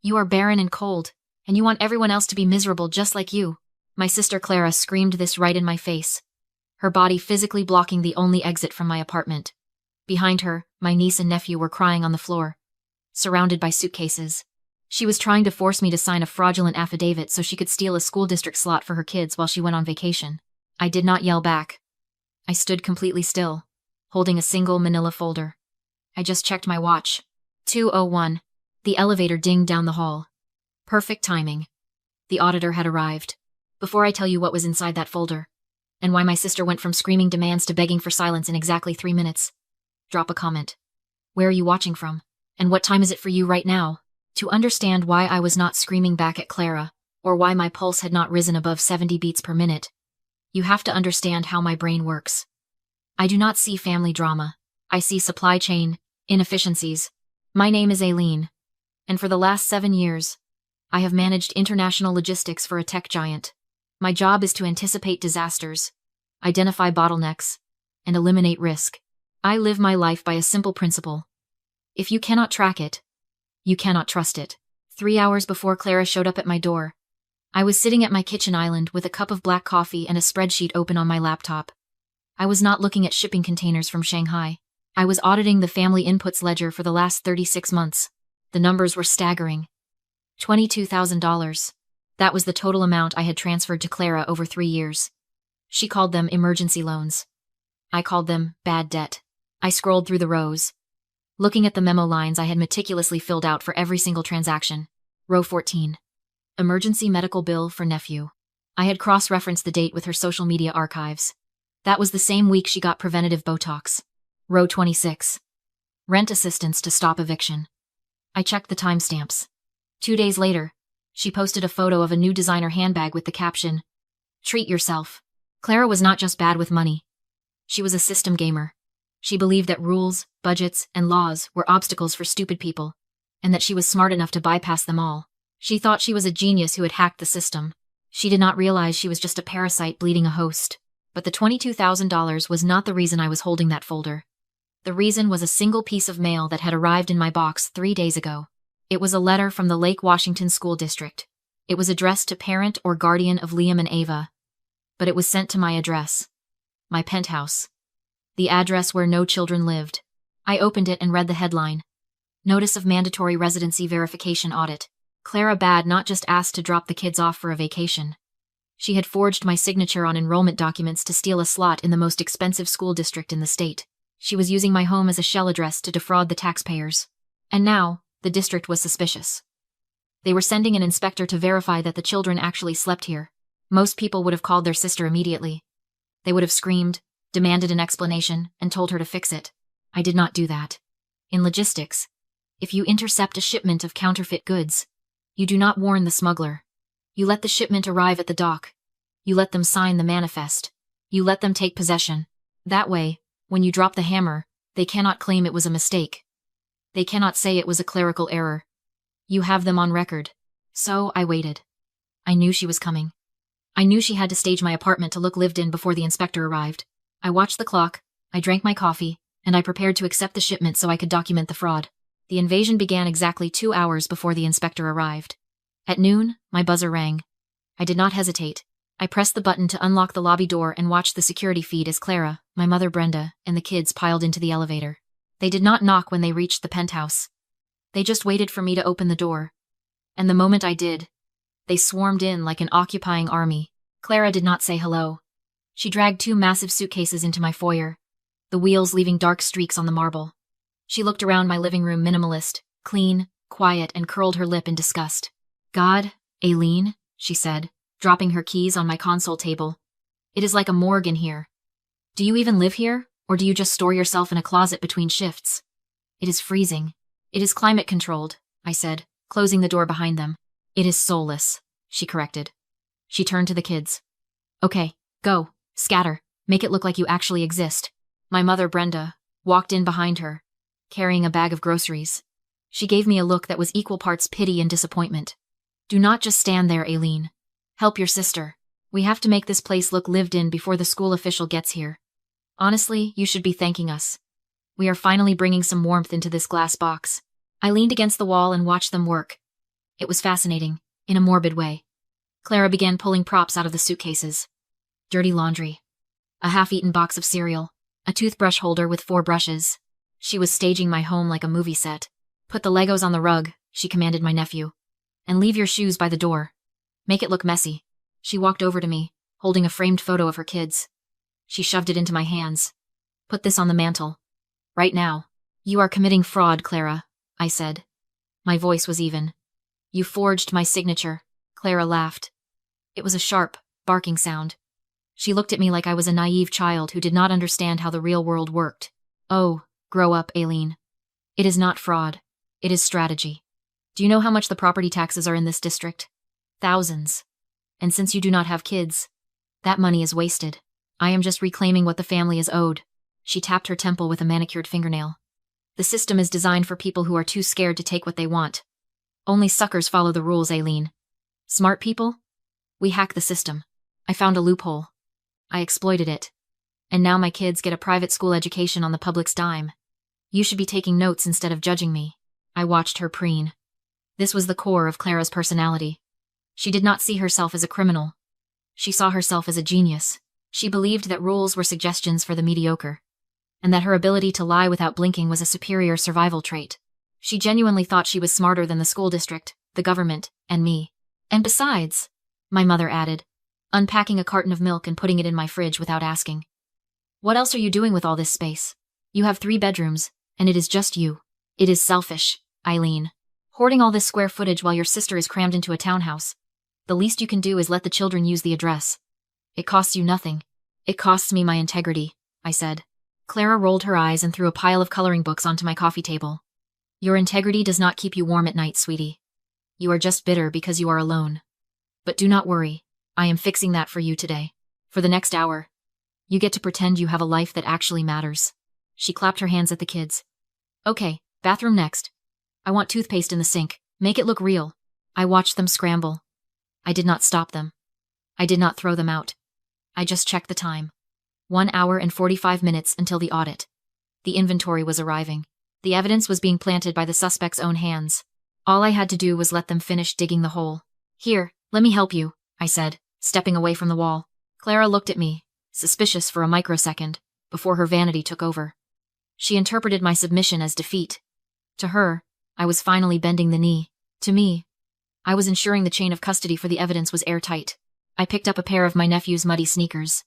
You are barren and cold, and you want everyone else to be miserable just like you. My sister Clara screamed this right in my face, her body physically blocking the only exit from my apartment. Behind her, my niece and nephew were crying on the floor, surrounded by suitcases. She was trying to force me to sign a fraudulent affidavit so she could steal a school district slot for her kids while she went on vacation. I did not yell back. I stood completely still, holding a single manila folder. I just checked my watch. 2:01. The elevator dinged down the hall. Perfect timing. The auditor had arrived. Before I tell you what was inside that folder, and why my sister went from screaming demands to begging for silence in exactly 3 minutes, drop a comment. Where are you watching from? And what time is it for you right now? To understand why I was not screaming back at Clara, or why my pulse had not risen above 70 beats per minute, you have to understand how my brain works. I do not see family drama. I see supply chain inefficiencies. My name is Aileen, and for the last 7 years, I have managed international logistics for a tech giant. My job is to anticipate disasters, identify bottlenecks, and eliminate risk. I live my life by a simple principle. If you cannot track it, you cannot trust it. 3 hours before Clara showed up at my door, I was sitting at my kitchen island with a cup of black coffee and a spreadsheet open on my laptop. I was not looking at shipping containers from Shanghai. I was auditing the family inputs ledger for the last 36 months. The numbers were staggering. $22,000. That was the total amount I had transferred to Clara over 3 years. She called them emergency loans. I called them bad debt. I scrolled through the rows, looking at the memo lines I had meticulously filled out for every single transaction. Row 14. Emergency medical bill for nephew. I had cross-referenced the date with her social media archives. That was the same week she got preventative Botox. Row 26. Rent assistance to stop eviction. I checked the timestamps. 2 days later, she posted a photo of a new designer handbag with the caption, "Treat yourself." Clara was not just bad with money. She was a system gamer. She believed that rules, budgets, and laws were obstacles for stupid people, and that she was smart enough to bypass them all. She thought she was a genius who had hacked the system. She did not realize she was just a parasite bleeding a host. But the $22,000 was not the reason I was holding that folder. The reason was a single piece of mail that had arrived in my box 3 days ago. It was a letter from the Lake Washington School District. It was addressed to parent or guardian of Liam and Ava, but it was sent to my address. My penthouse. The address where no children lived. I opened it and read the headline. Notice of mandatory residency verification audit. Clara Bad not just asked to drop the kids off for a vacation. She had forged my signature on enrollment documents to steal a slot in the most expensive school district in the state. She was using my home as a shell address to defraud the taxpayers. And now, the district was suspicious. They were sending an inspector to verify that the children actually slept here. Most people would have called their sister immediately. They would have screamed, demanded an explanation, and told her to fix it. I did not do that. In logistics, if you intercept a shipment of counterfeit goods, you do not warn the smuggler. You let the shipment arrive at the dock. You let them sign the manifest. You let them take possession. That way, when you drop the hammer, they cannot claim it was a mistake. They cannot say it was a clerical error. You have them on record. So I waited. I knew she was coming. I knew she had to stage my apartment to look lived in before the inspector arrived. I watched the clock, I drank my coffee, and I prepared to accept the shipment so I could document the fraud. The invasion began exactly 2 hours before the inspector arrived. At noon, my buzzer rang. I did not hesitate. I pressed the button to unlock the lobby door and watched the security feed as Clara, my mother Brenda, and the kids piled into the elevator. They did not knock when they reached the penthouse. They just waited for me to open the door. And the moment I did, they swarmed in like an occupying army. Clara did not say hello. She dragged 2 massive suitcases into my foyer, the wheels leaving dark streaks on the marble. She looked around my living room minimalist, clean, quiet, and curled her lip in disgust. "God, Aileen," she said, dropping her keys on my console table. "It is like a morgue in here. Do you even live here, or do you just store yourself in a closet between shifts?" "It is freezing." "It is climate-controlled," I said, closing the door behind them. "It is soulless," she corrected. She turned to the kids. "Okay, go, scatter, make it look like you actually exist." My mother, Brenda, walked in behind her, carrying a bag of groceries. She gave me a look that was equal parts pity and disappointment. "Do not just stand there, Aileen. Help your sister. We have to make this place look lived in before the school official gets here. Honestly, you should be thanking us. We are finally bringing some warmth into this glass box." I leaned against the wall and watched them work. It was fascinating, in a morbid way. Clara began pulling props out of the suitcases. Dirty laundry. A half-eaten box of cereal. A toothbrush holder with 4 brushes. She was staging my home like a movie set. Put the Legos on the rug, she commanded my nephew. And leave your shoes by the door. Make it look messy. She walked over to me, holding a framed photo of her kids. She shoved it into my hands. Put this on the mantel. Right now. You are committing fraud, Clara, I said. My voice was even. You forged my signature, Clara laughed. It was a sharp, barking sound. She looked at me like I was a naive child who did not understand how the real world worked. Oh, grow up, Aileen. It is not fraud. It is strategy. Do you know how much the property taxes are in this district? Thousands. And since you do not have kids, that money is wasted. I am just reclaiming what the family is owed. She tapped her temple with a manicured fingernail. The system is designed for people who are too scared to take what they want. Only suckers follow the rules, Aileen. Smart people? We hack the system. I found a loophole. I exploited it. And now my kids get a private school education on the public's dime. You should be taking notes instead of judging me. I watched her preen. This was the core of Clara's personality. She did not see herself as a criminal. She saw herself as a genius. She believed that rules were suggestions for the mediocre, and that her ability to lie without blinking was a superior survival trait. She genuinely thought she was smarter than the school district, the government, and me. And besides, my mother added, unpacking a carton of milk and putting it in my fridge without asking. What else are you doing with all this space? You have 3 bedrooms, and it is just you. It is selfish, Aileen. Hoarding all this square footage while your sister is crammed into a townhouse. The least you can do is let the children use the address. It costs you nothing. It costs me my integrity, I said. Clara rolled her eyes and threw a pile of coloring books onto my coffee table. Your integrity does not keep you warm at night, sweetie. You are just bitter because you are alone. But do not worry. I am fixing that for you today. For the next hour, you get to pretend you have a life that actually matters. She clapped her hands at the kids. Okay, bathroom next. I want toothpaste in the sink. Make it look real. I watched them scramble. I did not stop them. I did not throw them out. I just checked the time. 1 hour and 45 minutes until the audit. The inventory was arriving. The evidence was being planted by the suspect's own hands. All I had to do was let them finish digging the hole. Here, let me help you, I said, stepping away from the wall. Clara looked at me, suspicious for a microsecond, before her vanity took over. She interpreted my submission as defeat. To her, I was finally bending the knee. To me, I was ensuring the chain of custody for the evidence was airtight. I picked up a pair of my nephew's muddy sneakers.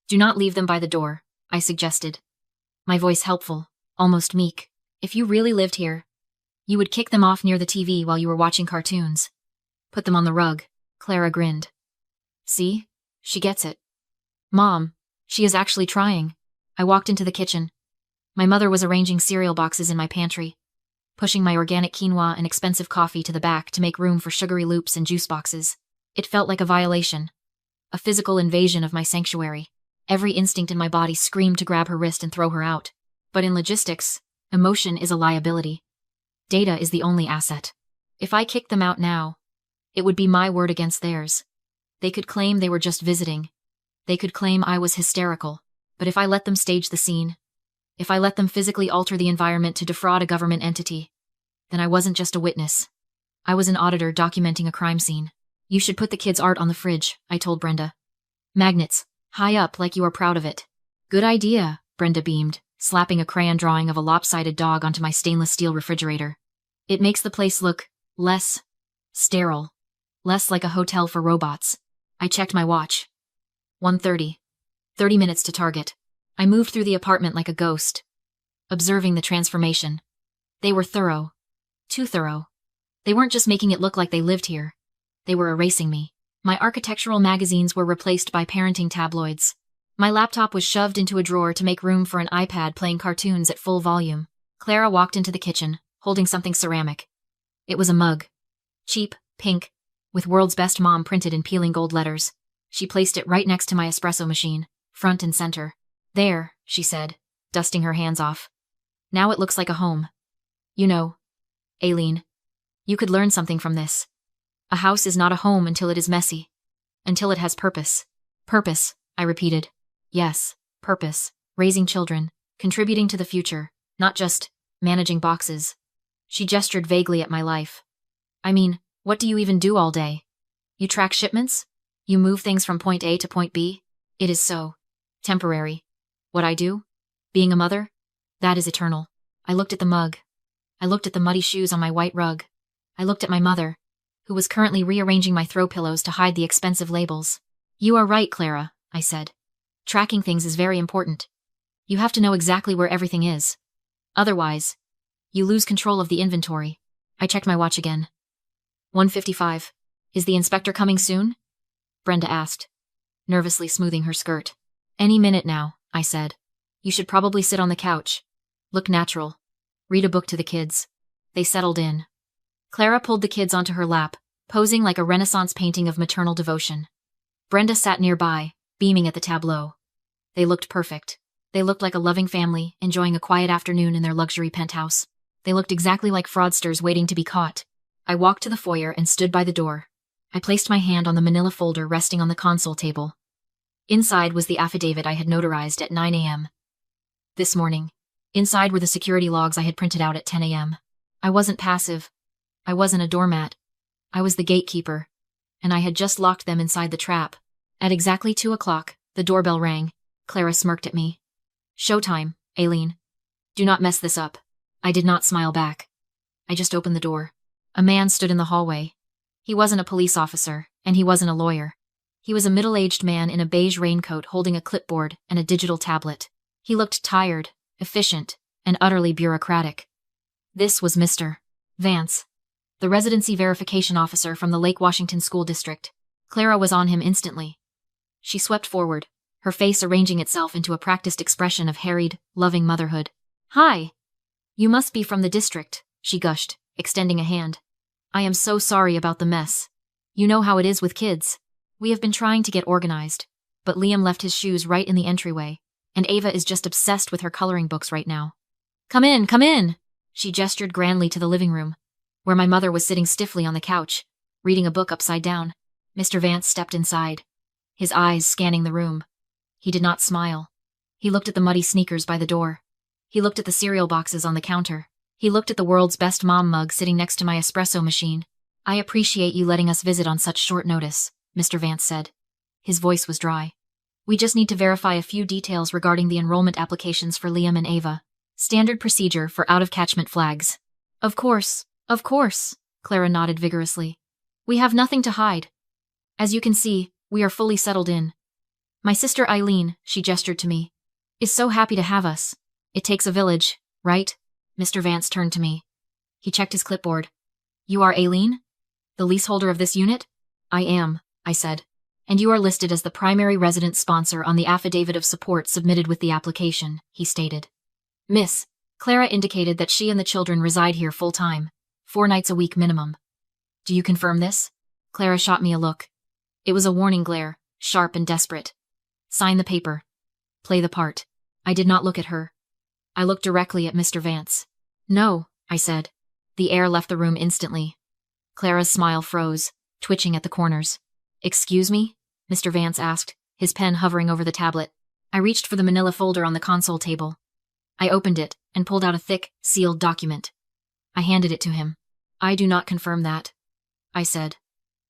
Do not leave them by the door, I suggested. My voice helpful, almost meek. If you really lived here, you would kick them off near the TV while you were watching cartoons. Put them on the rug. Clara grinned. See? She gets it. Mom, she is actually trying. I walked into the kitchen. My mother was arranging cereal boxes in my pantry, pushing my organic quinoa and expensive coffee to the back to make room for sugary loops and juice boxes. It felt like a violation, a physical invasion of my sanctuary. Every instinct in my body screamed to grab her wrist and throw her out. But in logistics, emotion is a liability. Data is the only asset. If I kicked them out now, it would be my word against theirs. They could claim they were just visiting. They could claim I was hysterical. But if I let them stage the scene, if I let them physically alter the environment to defraud a government entity, then I wasn't just a witness. I was an auditor documenting a crime scene. You should put the kids' art on the fridge, I told Brenda. Magnets, high up like you are proud of it. Good idea, Brenda beamed, slapping a crayon drawing of a lopsided dog onto my stainless steel refrigerator. It makes the place look less sterile, less like a hotel for robots. I checked my watch. 1:30. 30 minutes to target. I moved through the apartment like a ghost, observing the transformation. They were thorough. Too thorough. They weren't just making it look like they lived here. They were erasing me. My architectural magazines were replaced by parenting tabloids. My laptop was shoved into a drawer to make room for an iPad playing cartoons at full volume. Clara walked into the kitchen, holding something ceramic. It was a mug. Cheap, pink, with "World's Best Mom" printed in peeling gold letters. She placed it right next to my espresso machine, front and center. There, she said, dusting her hands off. Now it looks like a home. You know, Aileen, you could learn something from this. A house is not a home until it is messy. Until it has purpose. Purpose, I repeated. Yes, purpose. Raising children. Contributing to the future. Not just managing boxes. She gestured vaguely at my life. I mean, What do you even do all day? You track shipments? You move things from point A to point B? It is so temporary. What I do? Being a mother? That is eternal. I looked at the mug. I looked at the muddy shoes on my white rug. I looked at my mother, who was currently rearranging my throw pillows to hide the expensive labels. You are right, Clara, I said. Tracking things is very important. You have to know exactly where everything is. Otherwise, you lose control of the inventory. I checked my watch again. 1:55. Is the inspector coming soon? Brenda asked, nervously smoothing her skirt. Any minute now, I said. You should probably sit on the couch. Look natural. Read a book to the kids. They settled in. Clara pulled the kids onto her lap, posing like a Renaissance painting of maternal devotion. Brenda sat nearby, beaming at the tableau. They looked perfect. They looked like a loving family, enjoying a quiet afternoon in their luxury penthouse. They looked exactly like fraudsters waiting to be caught. I walked to the foyer and stood by the door. I placed my hand on the manila folder resting on the console table. Inside was the affidavit I had notarized at 9 a.m. this morning. Inside were the security logs I had printed out at 10 a.m. I wasn't passive. I wasn't a doormat. I was the gatekeeper, and I had just locked them inside the trap. At exactly 2 o'clock, the doorbell rang. Clara smirked at me. Showtime, Aileen. Do not mess this up. I did not smile back. I just opened the door. A man stood in the hallway. He wasn't a police officer, and he wasn't a lawyer. He was a middle-aged man in a beige raincoat holding a clipboard and a digital tablet. He looked tired, efficient, and utterly bureaucratic. This was Mr. Vance, the residency verification officer from the Lake Washington School District. Clara was on him instantly. She swept forward, her face arranging itself into a practiced expression of harried, loving motherhood. Hi! You must be from the district, she gushed, extending a hand. I am so sorry about the mess. You know how it is with kids. We have been trying to get organized, but Liam left his shoes right in the entryway, and Ava is just obsessed with her coloring books right now. Come in, come in! She gestured grandly to the living room, where my mother was sitting stiffly on the couch, reading a book upside down. Mr. Vance stepped inside, his eyes scanning the room. He did not smile. He looked at the muddy sneakers by the door. He looked at the cereal boxes on the counter. He looked at the world's best mom mug sitting next to my espresso machine. I appreciate you letting us visit on such short notice, Mr. Vance said. His voice was dry. We just need to verify a few details regarding the enrollment applications for Liam and Ava. Standard procedure for out-of-catchment flags. Of course, Clara nodded vigorously. We have nothing to hide. As you can see, we are fully settled in. My sister Eileen, she gestured to me, is so happy to have us. It takes a village, right? Mr. Vance turned to me. He checked his clipboard. You are Aileen? The leaseholder of this unit? I am, I said. And you are listed as the primary resident sponsor on the affidavit of support submitted with the application, he stated. Miss, Clara indicated that she and the children reside here full-time, 4 nights a week minimum. Do you confirm this? Clara shot me a look. It was a warning glare, sharp and desperate. Sign the paper. Play the part. I did not look at her. I looked directly at Mr. Vance. No, I said. The air left the room instantly. Clara's smile froze, twitching at the corners. Excuse me? Mr. Vance asked, his pen hovering over the tablet. I reached for the manila folder on the console table. I opened it and pulled out a thick, sealed document. I handed it to him. I do not confirm that, I said,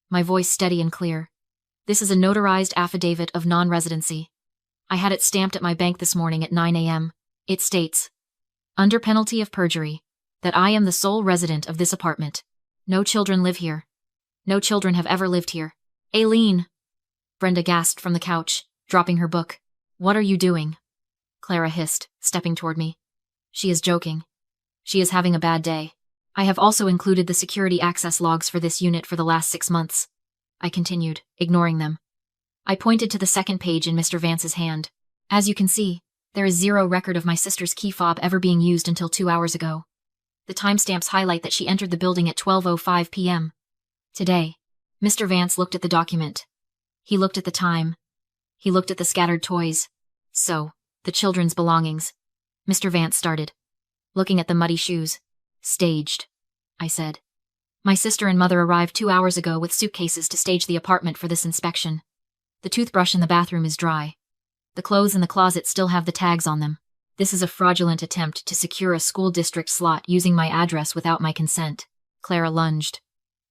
my voice steady and clear. This is a notarized affidavit of non-residency. I had it stamped at my bank this morning at 9 a.m. It states, under penalty of perjury, that I am the sole resident of this apartment. No children live here. No children have ever lived here. Aileen! Brenda gasped from the couch, dropping her book. What are you doing? Clara hissed, stepping toward me. She is joking. She is having a bad day. I have also included the security access logs for this unit for the last 6 months. I continued, ignoring them. I pointed to the second page in Mr. Vance's hand. As you can see, there is 0 record of my sister's key fob ever being used until 2 hours ago. The timestamps highlight that she entered the building at 12:05 p.m. Today. Mr. Vance looked at the document. He looked at the time. He looked at the scattered toys. So, the children's belongings. Mr. Vance started, looking at the muddy shoes. Staged, I said. My sister and mother arrived 2 hours ago with suitcases to stage the apartment for this inspection. The toothbrush in the bathroom is dry. The clothes in the closet still have the tags on them. This is a fraudulent attempt to secure a school district slot using my address without my consent. Clara lunged.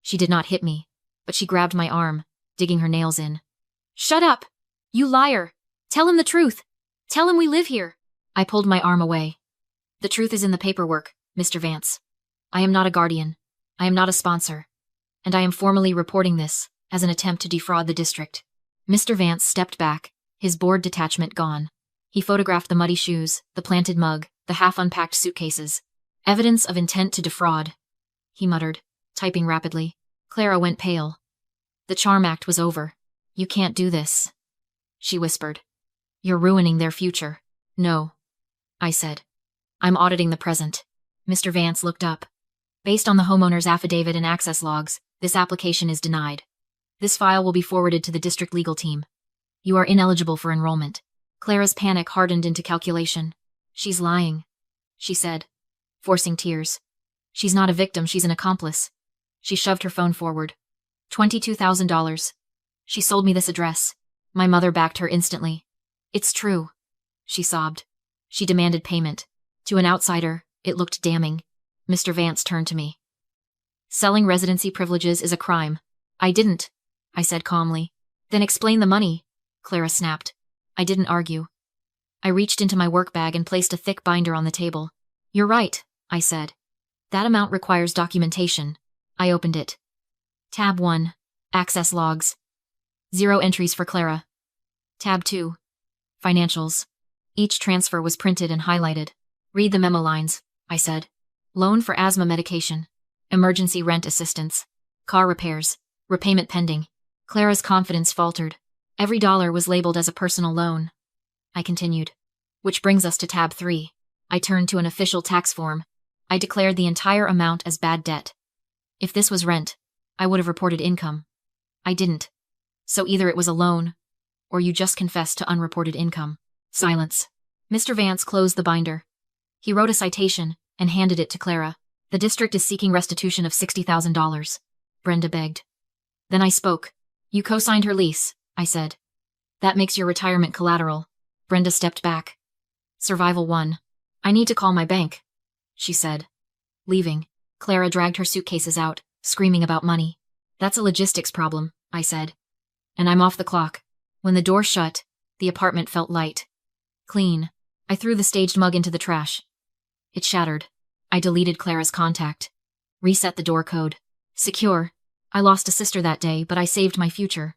She did not hit me, but she grabbed my arm, digging her nails in. "Shut up! You liar! Tell him the truth! Tell him we live here!" I pulled my arm away. "The truth is in the paperwork, Mr. Vance. I am not a guardian. I am not a sponsor. And I am formally reporting this as an attempt to defraud the district." Mr. Vance stepped back, his board detachment gone. He photographed the muddy shoes, the planted mug, the half-unpacked suitcases. "Evidence of intent to defraud," he muttered, typing rapidly. Clara went pale. The charm act was over. "You can't do this," she whispered. "You're ruining their future." "No," I said. "I'm auditing the present." Mr. Vance looked up. "Based on the homeowner's affidavit and access logs, this application is denied. This file will be forwarded to the district legal team. You are ineligible for enrollment." Clara's panic hardened into calculation. "She's lying," she said, forcing tears. "She's not a victim, she's an accomplice." She shoved her phone forward. $22,000. "She sold me this address." My mother backed her instantly. "It's true," she sobbed. She demanded payment. To an outsider, it looked damning. Mr. Vance turned to me. "Selling residency privileges is a crime." "I didn't," I said calmly. "Then explain the money," Clara snapped. I didn't argue. I reached into my work bag and placed a thick binder on the table. "You're right," I said. "That amount requires documentation." I opened it. Tab 1. Access logs. 0 entries for Clara. Tab 2. Financials. Each transfer was printed and highlighted. "Read the memo lines," I said. "Loan for asthma medication. Emergency rent assistance. Car repairs. Repayment pending." Clara's confidence faltered. Every dollar was labeled as a personal loan. I continued. "Which brings us to tab 3. I turned to an official tax form. I declared the entire amount as bad debt. If this was rent, I would have reported income. I didn't. So either it was a loan, or you just confessed to unreported income." Silence. Mr. Vance closed the binder. He wrote a citation and handed it to Clara. "The district is seeking restitution of $60,000. Brenda begged. Then I spoke. "You co-signed her lease," I said. "That makes your retirement collateral." Brenda stepped back. "Survival 1. I need to call my bank," she said. Leaving, Clara dragged her suitcases out, screaming about money. "That's a logistics problem," I said. "And I'm off the clock." When the door shut, the apartment felt light. Clean. I threw the staged mug into the trash. It shattered. I deleted Clara's contact. Reset the door code. Secure. I lost a sister that day, but I saved my future.